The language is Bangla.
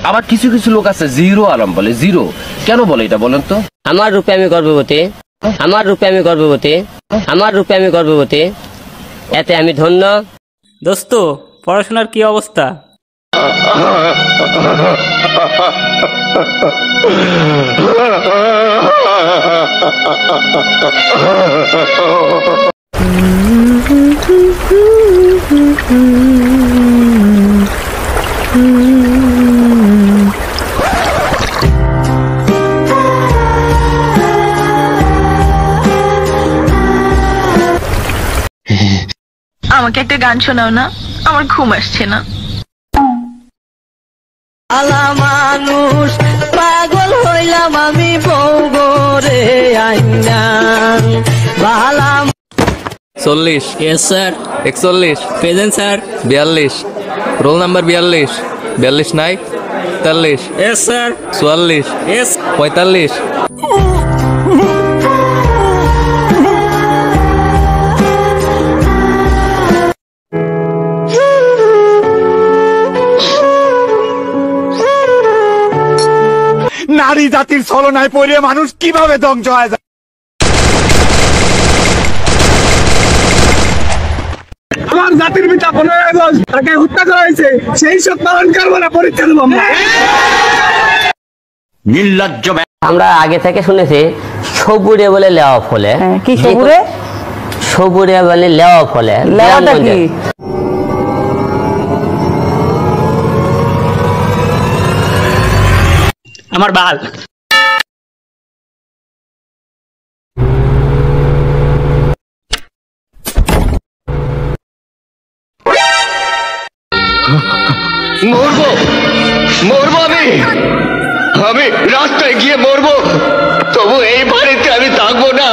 আবার কিছু কিছু লোক আছে জিরো আলম বলে, জিরো কেন বলে এটা বলেন তো? আমার রূপে আমি গর্ভবতী, আমার রূপে আমি গর্ভবতী, আমার রূপে আমি গর্ভবতী, এতে আমি ধন্য। দোস্ত, পড়াশোনার কি অবস্থা? আমাকে একটা গান শোনাও না, আমার ঘুম আসছে না। আলা মানুষ পাগল হইলাম আমি বউ গোরে আইনা বালা 40 yes sir. 41 present sir. 42 roll number 42 42 নাই 43 ইয়েস স্যার। 44 ইয়েস। 45 নারী জাতির ছলনায় পড়ে মানুষ কিভাবে ধ্বংস হয়ে যায়। আমার জাতির পিতা 15 আগস্ট তাকে হত্যা করা হয়েছে, সেই সব পালন করবো না, পরীক্ষা দেবো আমরা। নির্লজ্জ। আমরা আগে থেকে শুনেছি সবুরে বলে লেওয়া ফলে। কি সবুরে? সবুরে বলে লেওয়া ফলে। লেওয়াটা কি? আমার বাল। মরবো মরবো আমি রাস্তায় গিয়ে মরবো, তবু এই বাড়িতে আমি থাকবো না।